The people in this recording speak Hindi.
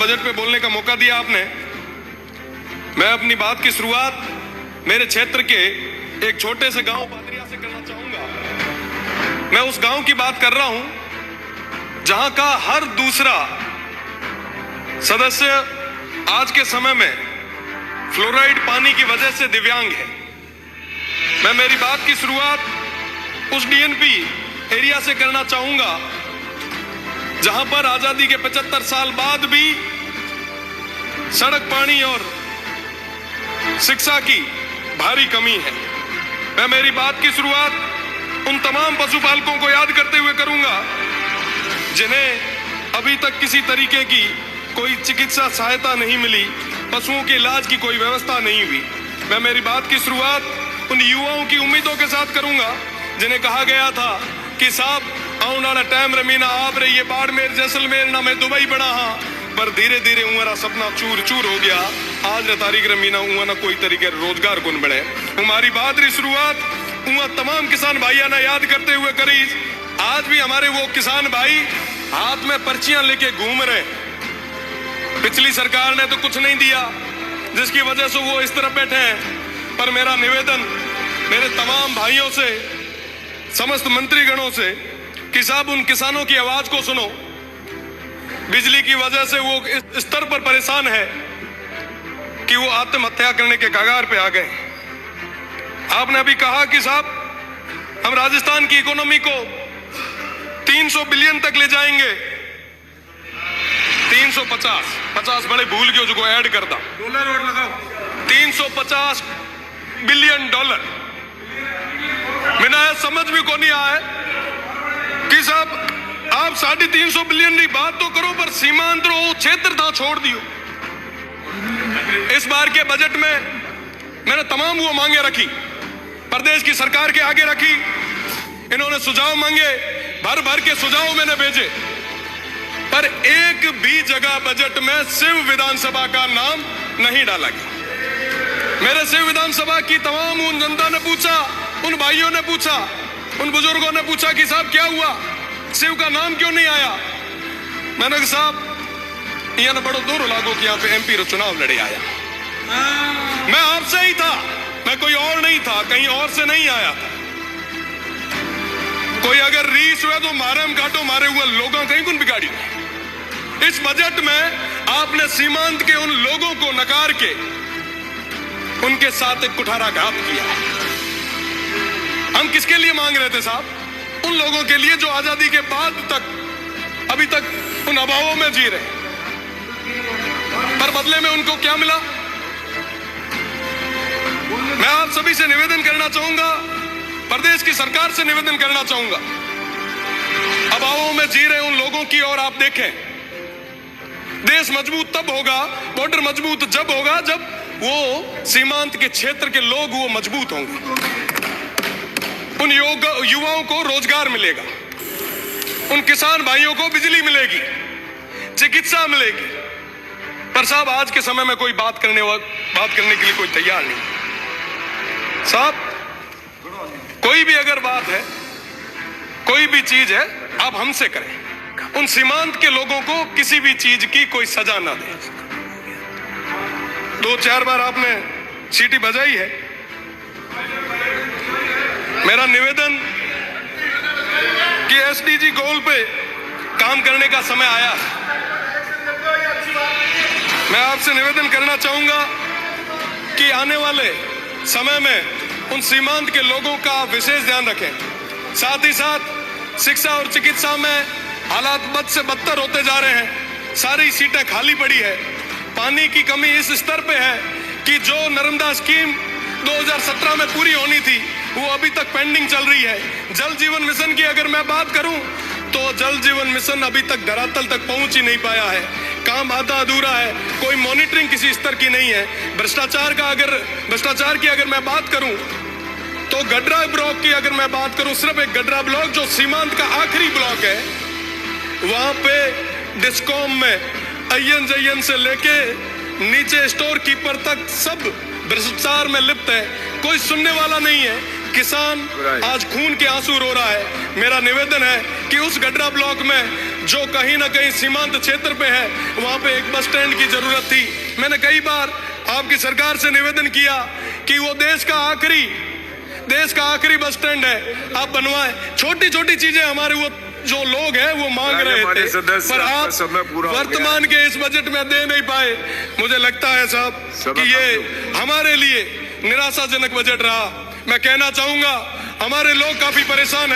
बजट पे बोलने का मौका दिया आपने। मैं अपनी बात की शुरुआत मेरे क्षेत्र के एक छोटे से गांव पादरिया से करना चाहूंगा। मैं उस गांव की बात कर रहा हूं जहां का हर दूसरा सदस्य आज के समय में फ्लोराइड पानी की वजह से दिव्यांग है। मैं मेरी बात की शुरुआत उस डीएनपी एरिया से करना चाहूंगा जहां पर आजादी के 75 साल बाद भी सड़क, पानी और शिक्षा की भारी कमी है। मैं मेरी बात की शुरुआत उन तमाम पशुपालकों को याद करते हुए करूंगा जिन्हें अभी तक किसी तरीके की कोई चिकित्सा सहायता नहीं मिली, पशुओं के इलाज की कोई व्यवस्था नहीं हुई। मैं मेरी बात की शुरुआत उन युवाओं की उम्मीदों के साथ करूंगा जिन्हें कहा गया था कि साहब आने वाला टाइम रमीना आप रही है बाड़मेर जैसलमेर ना मैं दुबई बना हाँ, पर धीरे धीरे उमरा सपना चूर चूर हो गया। आज तारीख रमीना हुआ ना कोई तरीके रोजगार गुण बढ़े। हमारी बात री शुरुआत हुआ तमाम किसान भाइया ना याद करते हुए करी। आज भी हमारे वो किसान भाई हाथ में पर्चियां लेके घूम रहे। पिछली सरकार ने तो कुछ नहीं दिया जिसकी वजह से वो इस तरफ बैठे हैं। पर मेरा निवेदन मेरे तमाम भाइयों से, समस्त मंत्रीगणों से कि साहब उन किसानों की आवाज को सुनो। बिजली की वजह से वो इस स्तर पर परेशान है कि वो आत्महत्या करने के कगार पे आ गए। आपने अभी कहा कि साहब हम राजस्थान की इकोनॉमी को 300 बिलियन तक ले जाएंगे। 350 बड़े भूल गए जो ऐड कर दा डॉलर और लगाओ 350 बिलियन डॉलर। मैंने समझ भी को नहीं आया कि साहब आप 350 बिलियन की बात तो करो पर सीमांत क्षेत्र था छोड़ दियो। इस बार के बजट में मैंने तमाम वो मांगे रखी, प्रदेश की सरकार के आगे रखी। इन्होंने सुझाव मांगे, भर भर के सुझाव मैंने भेजे, पर एक भी जगह बजट में शिव विधानसभा का नाम नहीं डाला गया। मेरे शिव विधानसभा की तमाम उन जनता ने पूछा, उन भाइयों ने पूछा, उन बुजुर्गों ने पूछा कि साहब क्या हुआ, शिव का नाम क्यों नहीं आया। मैंने कहा साहब यहाँ बड़ो दूर लागो कि यहाँ पे एमपी रो चुनाव लड़े आया। मैं आपसे ही था, मैं कोई और नहीं था, कहीं और से नहीं आया था। कोई अगर रीस हुआ तो मारे हम काटो, मारे हुए लोगों कहीं कुन बिगाड़ी। इस बजट में आपने सीमांत के उन लोगों को नकार के उनके साथ एक कुठाराघात किया। हम किसके लिए मांग रहे थे साहब? उन लोगों के लिए जो आजादी के बाद तक अभी तक उन अभावों में जी रहे, पर बदले में उनको क्या मिला? मैं आप सभी से निवेदन करना चाहूंगा, प्रदेश की सरकार से निवेदन करना चाहूंगा, अभावों में जी रहे उन लोगों की ओर आप देखें। देश मजबूत तब होगा, बॉर्डर मजबूत जब होगा जब वो सीमांत के क्षेत्र के लोग वो मजबूत होंगे। उन युवाओं को रोजगार मिलेगा, उन किसान भाइयों को बिजली मिलेगी, चिकित्सा मिलेगी। पर साहब आज के समय में कोई बात करने के लिए कोई तैयार नहीं। साहब कोई भी अगर बात है, कोई भी चीज है, आप हमसे करें। उन सीमांत के लोगों को किसी भी चीज की कोई सजा ना दे। 2-4 बार आपने सीटी बजाई है। मेरा निवेदन कि एसडीजी गोल पे काम करने का समय आया। मैं आपसे निवेदन करना चाहूंगा कि आने वाले समय में उन सीमांत के लोगों का विशेष ध्यान रखें। साथ ही साथ शिक्षा और चिकित्सा में हालात बद से बदतर होते जा रहे हैं। सारी सीटें खाली पड़ी है। पानी की कमी इस स्तर पे है कि जो नर्मदा स्कीम 2017 में पूरी होनी थी वो अभी तक पेंडिंग चल रही है। जल जीवन मिशन की अगर मैं बात करूं तो जल जीवन मिशन अभी तक धरातल तक पहुंच ही नहीं पाया है। काम आधा अधूरा है, कोई मॉनिटरिंग किसी स्तर की नहीं है। भ्रष्टाचार की अगर मैं बात करूं तो गडरा ब्लॉक की अगर मैं बात करूं, सिर्फ एक गडरा ब्लॉक जो सीमांत का आखिरी ब्लॉक है, वहां पे डिस्कॉम में अय्यन से लेके नीचे स्टोर कीपर तक सब भ्रष्टाचार में लिप्त है। कोई सुनने वाला नहीं है। किसान आज खून के आंसू रो रहा है। मेरा निवेदन है कि उस गडरा ब्लॉक में जो कहीं ना कहीं सीमांत क्षेत्र पे है, वहां पे एक बस स्टैंड की जरूरत थी। मैंने कई बार आपकी सरकार से निवेदन किया कि वो देश का आखिरी बस स्टैंड है, आप बनवाएं। छोटी छोटी चीजें हमारे वो जो लोग हैं वो मांग रहे थे, पर आप वर्तमान के इस बजट में दे नहीं पाए। मुझे लगता है साहब कि ये हमारे लिए निराशाजनक बजट रहा। मैं कहना चाहूंगा हमारे लोग काफी परेशान हैं।